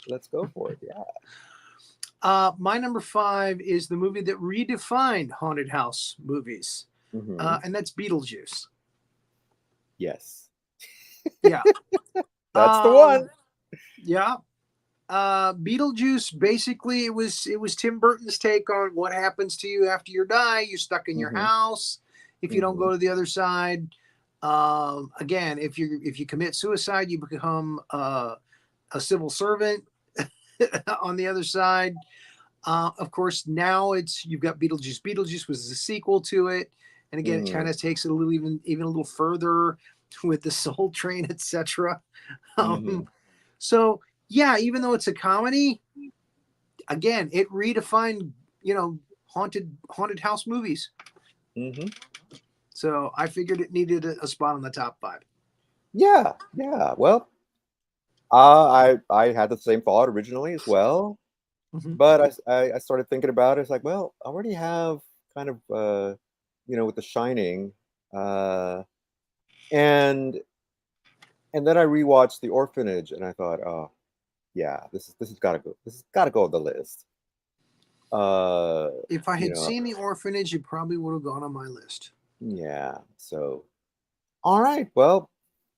let's go for it. Yeah. My number five is the movie that redefined haunted house movies, Hmm. and that's Beetlejuice. Yes, Yeah. that's the Um, one. yeah. Beetlejuice, basically it was Tim Burton's take on what happens to you after you die. You're stuck in your Hmm. house if you don't Hmm. go to the other side. Again, if you commit suicide, you become a civil servant on the other side. Of course, now you've got Beetlejuice. Beetlejuice was the sequel to it, and again, it kind Hmm. of takes it a little even a little further with the Soul Train, etc. Hmm. Um, so yeah, even though it's a comedy, again, it redefined haunted house movies. Hmm. So I figured it needed a spot on the top five. Yeah, yeah. Well, I had the same thought originally as well, Mhm. but I started thinking about it. It's like, well, I already have kind of with The Shining, uh, and then I rewatched The Orphanage, and I thought, oh yeah, this has got to go. This has got to go on the list. Uh, If I you had know, seen The Orphanage, it probably would have gone on my list. yeah. So, all right. Well,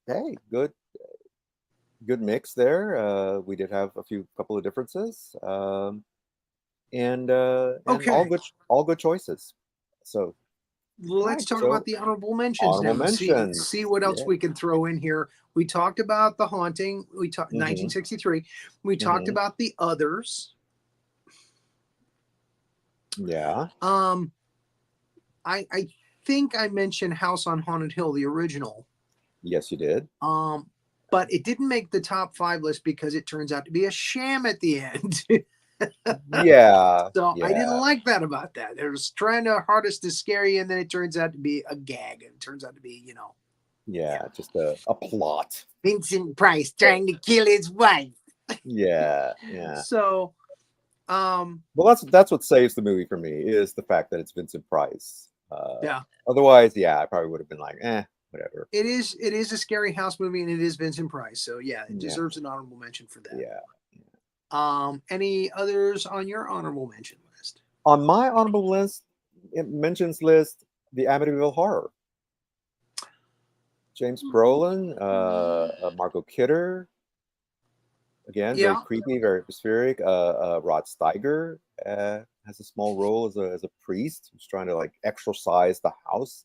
hey, good mix there. We did have a couple of differences, and Okay, all good choices. So, all let's right. talk about So, the honorable mentions honorable now. See mentions. what else Yeah. we can throw in here. We talked about The Haunting. We talked Mm-hmm. 1963. We talked Mm-hmm. about The Others. Yeah. Um, I think I mentioned House on Haunted Hill, the original. Yes, you did. Um, but it didn't make the top five list because it turns out to be a sham at the end. Yeah. So I didn't Yeah. like that about that. It was trying to hardest to scare you, and then it turns out to be a gag. It turns out to be, yeah, Yeah. Just a plot. Vincent Price trying to kill his wife. Yeah. Yeah. So, um, Well, that's what saves the movie for me is the fact that it's Vincent Price. yeah, Otherwise, yeah, I probably would have been like, whatever. it is a scary house movie, and it is Vincent Price. So yeah, it Yeah. deserves an honorable mention for that. Yeah. Any others on your honorable mention list? On my honorable list, mentions list, the Amityville Horror. James Brolin, Margot Kidder, again, very Yeah. creepy, very atmospheric. Rod Steiger has a small role as a priest who's trying to like exorcise the house.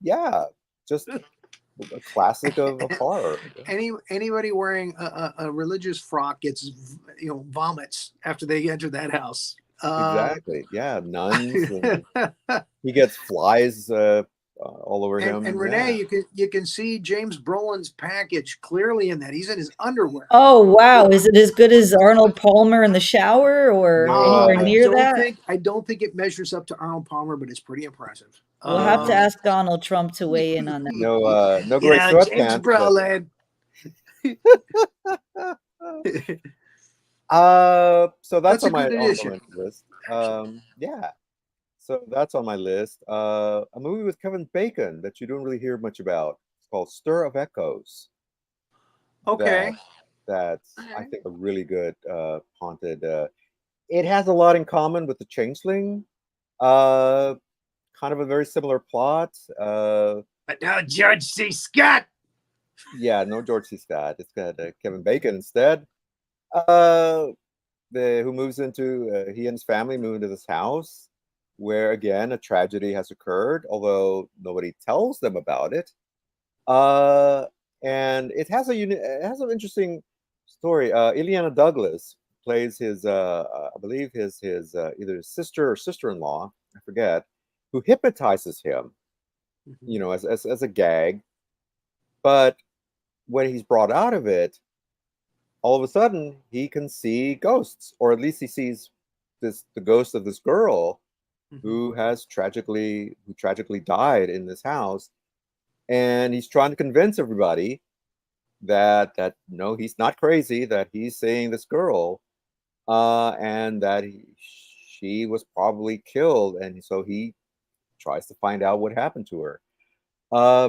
Yeah, just a classic of horror. Anybody wearing a religious frock gets vomits after they enter that house. Exactly. Yeah, nuns, and he gets flies all over him. And Renee, you can see James Brolin's package clearly in that. He's in his underwear. Oh wow, is it as good as Arnold Palmer in the shower or No, anywhere near that? I don't think it measures up to Arnold Palmer, but it's pretty impressive. We'll have to ask Donald Trump to weigh in on that. no great James sweatpants. Brolin. So that's a on my good addition. list. Yeah. So that's on my list. A movie with Kevin Bacon that you don't really hear much about. It's called Stir of Echoes. Okay. That's I think a really good haunted. It has a lot in common with The Changeling. Kind of a very similar plot. But now George C. Scott. Yeah, no George C. Scott. It's got Kevin Bacon instead. Who moves into he and his family move into this house where again a tragedy has occurred, although nobody tells them about it. And it has an interesting story. Ileana Douglas plays his I believe his either sister or sister-in-law, I forget, who hypnotizes him, as a gag. But when he's brought out of it, all of a sudden he can see ghosts, or at least he sees the ghost of this girl who tragically died in this house, and he's trying to convince everybody that no, he's not crazy, that he's seeing this girl, and that she was probably killed, and so he tries to find out what happened to her.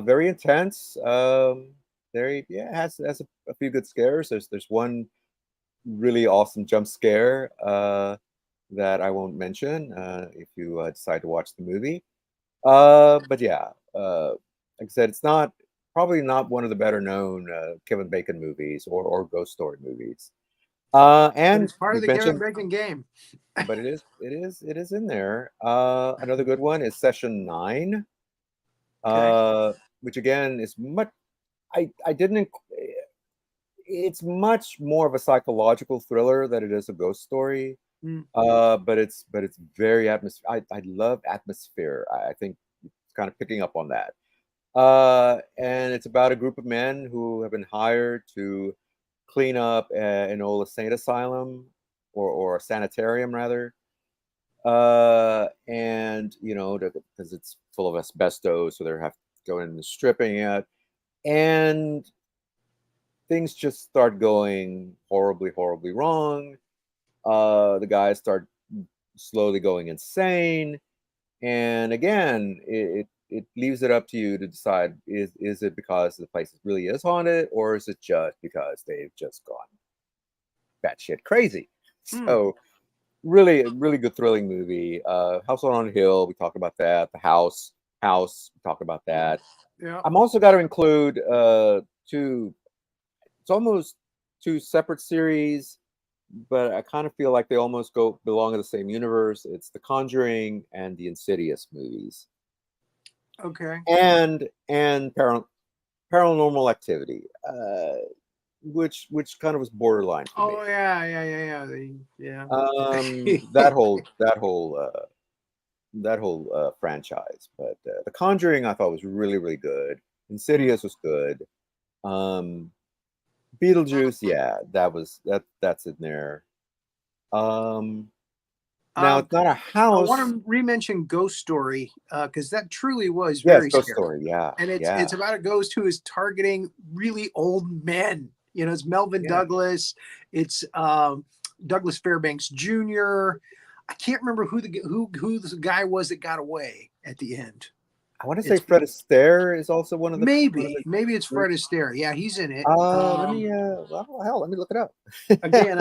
Very intense. Has a few good scares. There's one really awesome jump scare that I won't mention if you decide to watch the movie. But yeah, like I said, it's probably not one of the better known Kevin Bacon movies or ghost story movies. And it's part of the Kevin Bacon game. But it is in there. Another good one is Session 9, which again is much. I didn't. It's much more of a psychological thriller than it is a ghost story. But it's very atmosphere. I love atmosphere. I think it's kind of picking up on that. And it's about a group of men who have been hired to clean up an old insane asylum or a sanitarium rather. And because it's full of asbestos, so they have to go in and stripping it, and things just start going horribly, horribly wrong. The guys start slowly going insane, and again, it leaves it up to you to decide: is it because the place really is haunted, or is it just because they've just gone batshit crazy? So, really, really good thrilling movie. House on a Hill, we talked about that. The House, we talked about that. Yeah. I'm also got to include two. It's almost two separate series, but I kind of feel like they almost belong in the same universe. It's The Conjuring and the Insidious movies. Okay. And Paranormal Activity, which kind of was borderline for me. Oh yeah. That whole franchise, but The Conjuring I thought was really, really good. Insidious was good. Beetlejuice, yeah, that's in there. Now it's not a house. I want to re-mention Ghost Story because that truly was very Ghost scary. Story, yeah, and it's about a ghost who is targeting really old men. It's Melvin Douglas. It's Douglas Fairbanks Jr. I can't remember who the guy was that got away at the end. I want to say Fred Astaire is also one of the. Maybe it's Fred Astaire. Yeah, he's in it. Let me look it up. Again,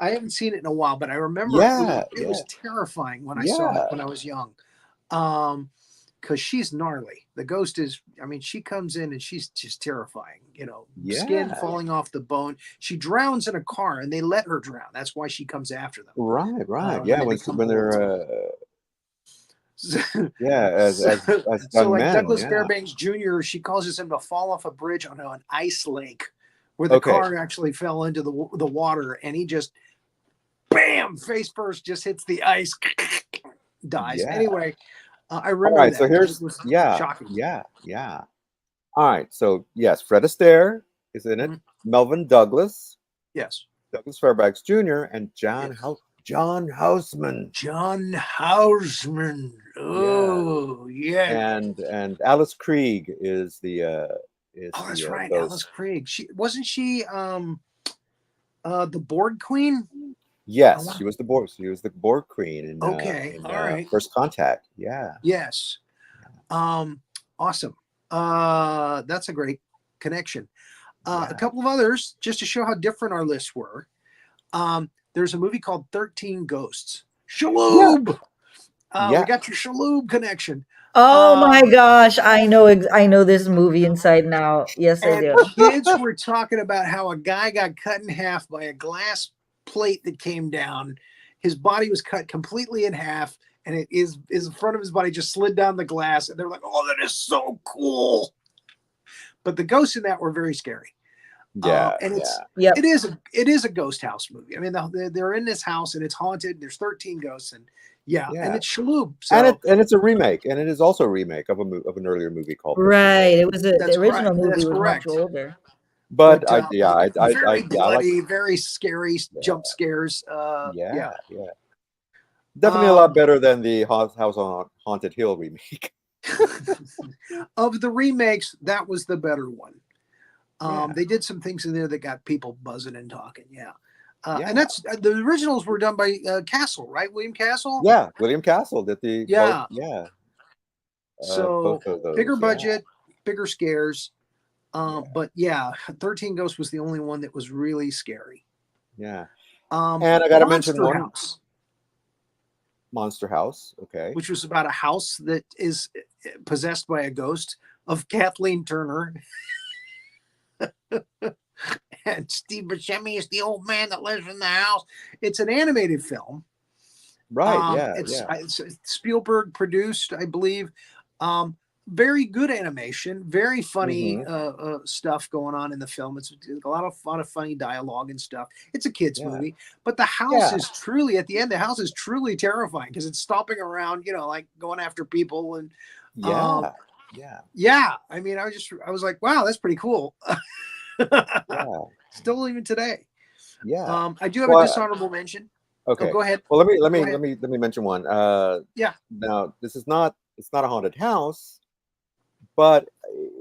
I haven't seen it in a while, but I remember it was terrifying when I saw it when I was young. Because she's gnarly. The ghost is, she comes in and she's just terrifying. Skin falling off the bone. She drowns in a car and they let her drown. That's why she comes after them. Right. Yeah, when they're. As so like men, Douglas Fairbanks Jr., she causes him to fall off a bridge on an ice lake where the car actually fell into the water, and he just bam face first just hits the ice, dies. Anyway, I All remember right, that. so here's It was yeah, shocking. yeah, yeah. All right, so yes, Fred Astaire is in it. Mhm. Melvin Douglas, Yes. Douglas Fairbanks Jr., and Yes. John Houseman. John Houseman. Yeah, Oh, yeah. and Alice Krieg is Oh, that's the right. Alice ghost. Krieg. She wasn't she the board queen? I Yes, want. she was the Borg Queen Okay. in All right. First Contact. Yeah, Yes. Um awesome. That's a great connection. A yeah, couple of others just to show how different our lists were. There's a movie called 13 Ghosts. yeah, Shalhoub. We yeah. got your Shalhoub connection. Oh my Um, gosh, I know this movie inside and out. Yes, I and do. kids were talking about how a guy got cut in half by a glass plate that came down. His body was cut completely in half, and it is front of his body just slid down the glass. And they're like, "Oh, that is so cool!" But the ghosts in that were very scary. Yeah, And yeah, Yep. it is a ghost house movie. I mean, they're in this house and it's haunted. There's 13 ghosts, and yeah, and yeah. it's Shaloub. So And it's a remake, and it is also a remake of of an earlier movie called 13 Right. Ghosts. It was the that's original correct. movie That's was much correct. older. But But very yeah, I like bloody, very scary yeah, jump scares. Yeah. yeah, yeah. Definitely a lot Um, better than the House on Haunted Hill remake. of the remakes, that was the better one. Yeah, They did some things in there that got people buzzing and talking. Yeah. And yeah, that's the originals were done by Castle, right? William Castle. yeah. William Castle did the both. Yeah. Yeah, So both of bigger those. Yeah, budget, bigger scares. yeah, But yeah, 13 Ghosts was the only one that was really scary. yeah. And I got to mention Monster one House, Monster House. Okay. which was about a house that is possessed by a ghost of Kathleen Turner. And Steve Buscemi is the old man that lives in the house. It's an animated film. Right. Yeah. It's Spielberg produced, I believe. Very good animation, very funny Hmm. stuff going on in the film. It's a lot of funny dialogue and stuff. It's a kids Yeah. movie, but the house Yeah. is truly at the end. The house is truly terrifying because it's stomping around, like going after people and um, Yeah. Yeah. yeah. I mean, I was like, wow, that's pretty cool. Yeah. Still even today. Yeah. I do have a Well, dishonorable mention. Oh, okay. go ahead. Well, Go ahead. let me mention one. Yeah. Now this is not it's not a haunted house, but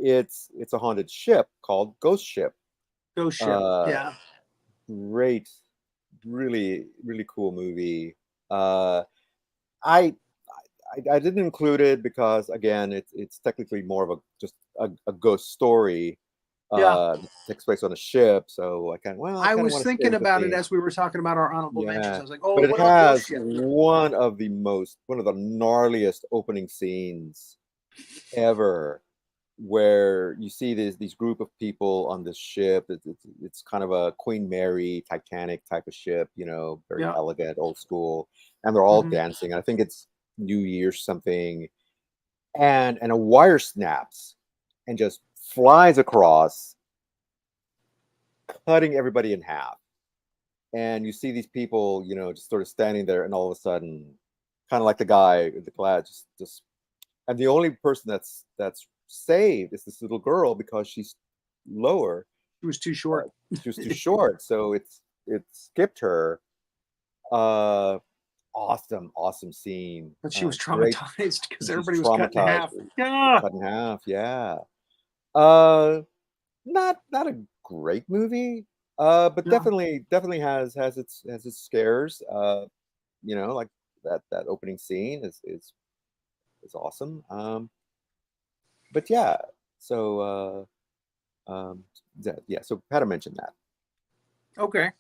it's a haunted ship called Ghost Ship. Ghost Ship. Uh, Yeah. Great, really cool movie. Uh, I, I didn't include it because again, it's technically more of a ghost story. Yeah. That takes place on a ship, so I I kind of was want to stay thinking with the about it theme. as we were talking about our honorable mentions. Yeah, I was like, but oh, it what about Ghost has Ship? one of the gnarliest opening scenes ever, where you see these group of people on this ship. It's kind of a Queen Mary Titanic type of ship, very Yeah. elegant, old school, and they're all Mhm. dancing. I think it's New Year's something, and a wire snaps and just flies across, cutting everybody in half. And you see these people, just sort of standing there, and all of a sudden, kind of like the guy, the glad, just, and the only person that's saved is this little girl because she's lower. It was too short. She was too short, so it skipped her. Uh, awesome scene. But she was Great. traumatized because She's everybody was cut in traumatized, half. Yeah. cut in half. Yeah. Uh, not a great movie. But Yeah. definitely has its scares. Like that opening scene is awesome. But yeah, so yeah, so had to mention that. Okay.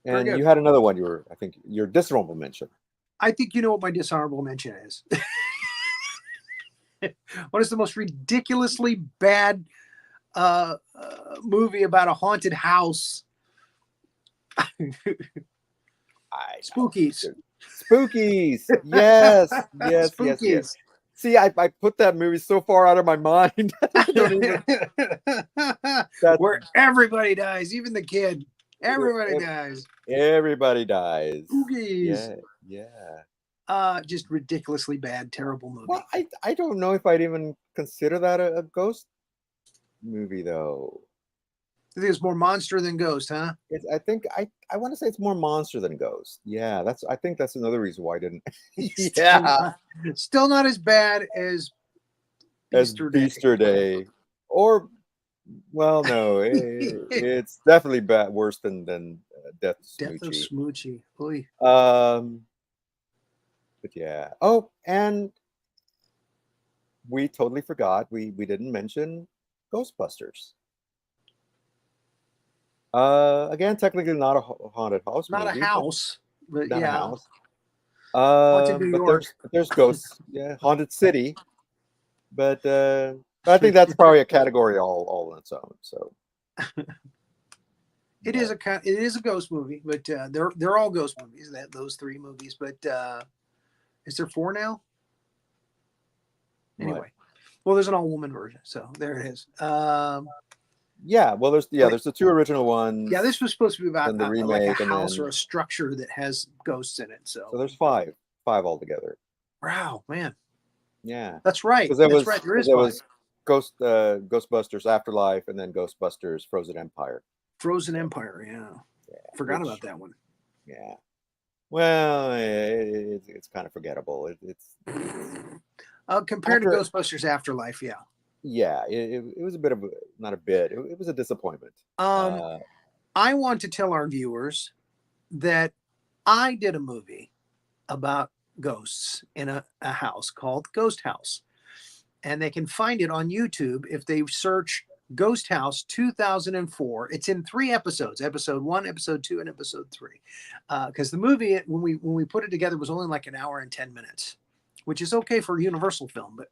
Very And good. you had another one. I think your dishonorable mention. I think you know what my dishonorable mention is. What is the most ridiculously bad movie about a haunted house? Spookies. Spookies. Yes, yes, yes, yes. Spookies. See, I put that movie so far out of my mind. I don't even. Where everybody dies, even the kid. Everybody dies. Everybody dies. Spookies. Yeah, yeah. Just ridiculously bad, terrible movie. Well, I don't know if I'd even consider that a ghost movie though. I think it's more monster than ghost, huh? I think I want to say it's more monster than ghost. Yeah, I think that's another reason why I didn't. Still not as bad as As Easter Day. Easter Day, or well, no, it's definitely worse than Death Death of Smoochie. Smoochie. Oy. But yeah. Oh, and we totally forgot. We didn't mention Ghostbusters. Again, technically not a haunted house Not movie. a house, but Not a yeah. house. Haunted New But York. there's ghosts. Yeah, haunted city. But I think that's probably a category all on its own. So It is a ghost movie, but they're all ghost movies. Those three movies, but is there four now? Anyway, what? well, there's an all woman version, so there it is. Yeah, well, there's the two original ones. Yeah, this was supposed to be about and the like a remake, and house then or a structure that has ghosts in it. so there's five altogether. Wow, man, Yeah, that's right. because there That's was right. There is there five. was Ghostbusters Afterlife, and then Ghostbusters Frozen Empire. Frozen Empire. Yeah, forgot about that one. Yeah, well, it's kind of forgettable. It's compared after, to Ghostbusters Afterlife, yeah. Yeah, it was a bit of not a bit. It was a disappointment. I want to tell our viewers that I did a movie about ghosts in a house called Ghost House. And they can find it on YouTube if they search Ghost House 2004. It's in 3 episodes: episode 1, episode 2, and episode 3. Because the movie, when we put it together, was only like an hour and 10 minutes, which is okay for a Universal film, but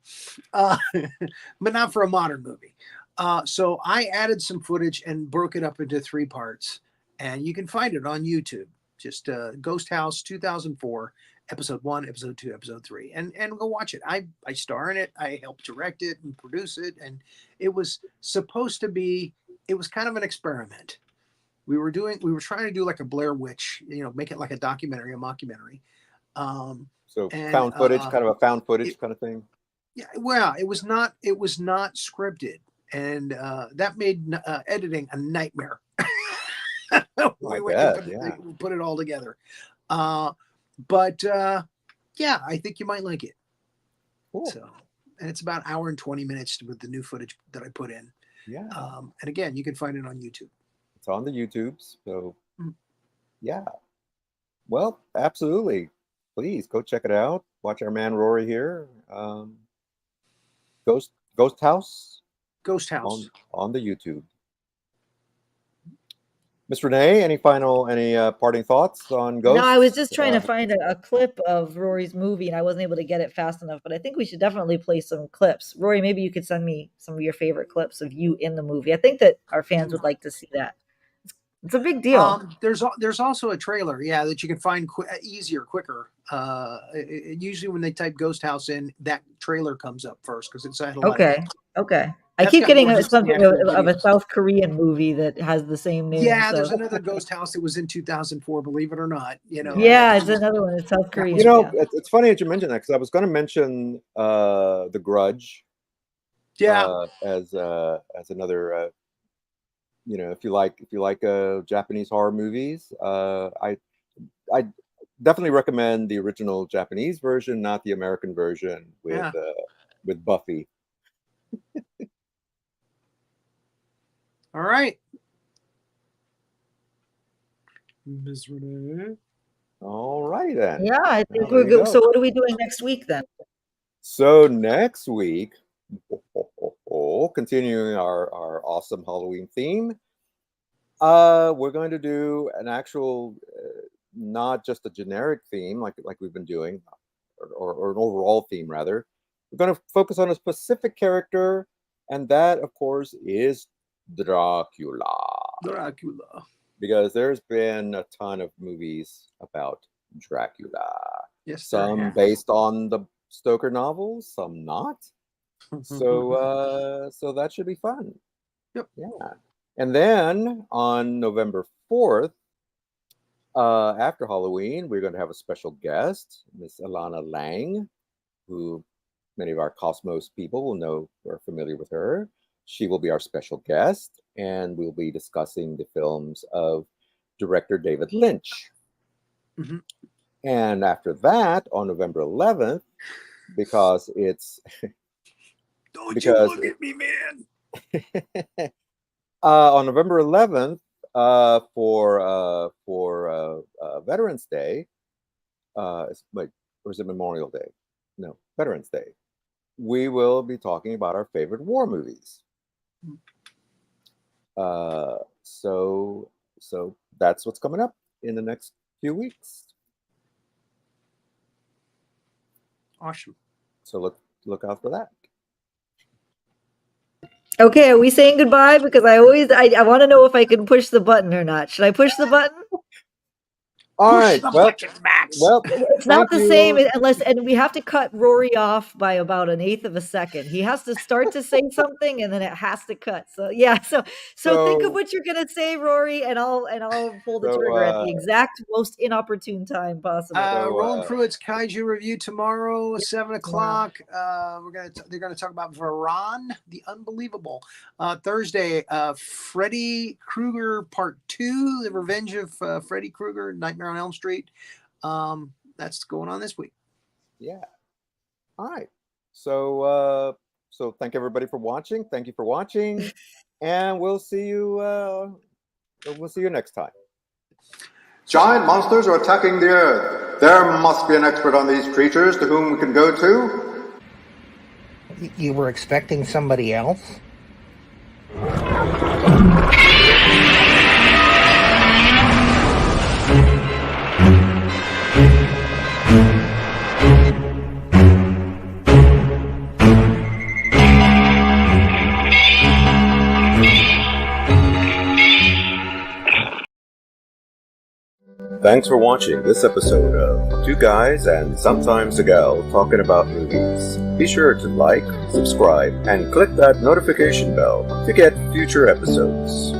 but not for a modern movie. So I added some footage and broke it up into 3 parts, and you can find it on YouTube. Just Ghost House 2004, episode 1, episode 2, episode 3, and go watch it. I star in it. I helped direct it and produce it, and it was supposed to be. It was kind of an experiment. We were trying to do like a Blair Witch, make it like a documentary, a mockumentary. So found footage, kind of a found footage kind of thing. Yeah, well, it was not scripted, and that made editing a nightmare. We put it all together. But yeah, I think you might like it. Cool. So, and it's about an hour and 20 minutes with the new footage that I put in. Yeah. And again, you can find it on YouTube. It's on the YouTubes. So yeah. Well, absolutely. Please go check it out. Watch our man Rory here. Ghost House. Ghost House on the YouTube. Miss Renee, any parting thoughts on Ghost? No, I was just trying to find a clip of Rory's movie, and I wasn't able to get it fast enough. But I think we should definitely play some clips. Rory, maybe you could send me some of your favorite clips of you in the movie. I think that our fans would like to see that. It's a big deal. There's also a trailer, that you can find easier, quicker. Usually when they type Ghost House in, that trailer comes up first because it's Okay. I keep getting something of a South Korean movie that has the same name. Yeah, there's another Ghost House that was in 2004, believe it or not. Yeah, it's another one. It's South Korean. It's funny that you mentioned that because I was going to mention The Grudge. Yeah. As another, if you like Japanese horror movies, I definitely recommend the original Japanese version, not the American version with Buffy. All right. Ms. Renee. All right then. Yeah, I think we're good. So what are we doing next week then? So next week, continuing our awesome Halloween theme, we're going to do an actual, not just a generic theme like we've been doing, or an overall theme rather. We're going to focus on a specific character, and that, of course, is Dracula. Because there's been a ton of movies about Dracula. Yes, some based on the Stoker novels, some not. So that should be fun. Yep. Yeah. And then on November 4th, After Halloween, we're going to have a special guest, Miss Alana Lang, who many of our Cosmos people will know or are familiar with her. She will be our special guest, and we'll be discussing the films of director David Lynch. Mhm. And after that, on November 11th, because it's Don't because you look at me, man. on November 11th, for Veterans Day, wait, or is it Memorial Day? No, Veterans Day. We will be talking about our favorite war movies. So that's what's coming up in the next few weeks. Awesome. So look out for that. Okay, are we saying goodbye? Because I want to know if I can push the button or not. Should I push the button? All Push right. the button, Max. Well, It's not thank the you. same unless, and we have to cut Rory off by about an eighth of a second. He has to start to say something, and then it has to cut. So yeah, so think of So- what you're gonna say, Rory, and I'll pull the So, trigger at the exact most inopportune time possible. Rolling Pruitt's Kaiju review tomorrow, 7:00. They're gonna talk about Varan, the Unbelievable. Thursday, Freddy Krueger Part 2, The Revenge of Freddy Krueger, Nightmare on Elm Street. That's going on this week. Yeah. All right. So thank everybody for watching. Thank you for watching, and we'll see you. We'll see you next time. Giant monsters are attacking the Earth. There must be an expert on these creatures to whom we can go to. You were expecting somebody else? Thanks for watching this episode of Two Guys and Sometimes a Gal Talking About Movies. Be sure to like, subscribe, and click that notification bell to get future episodes.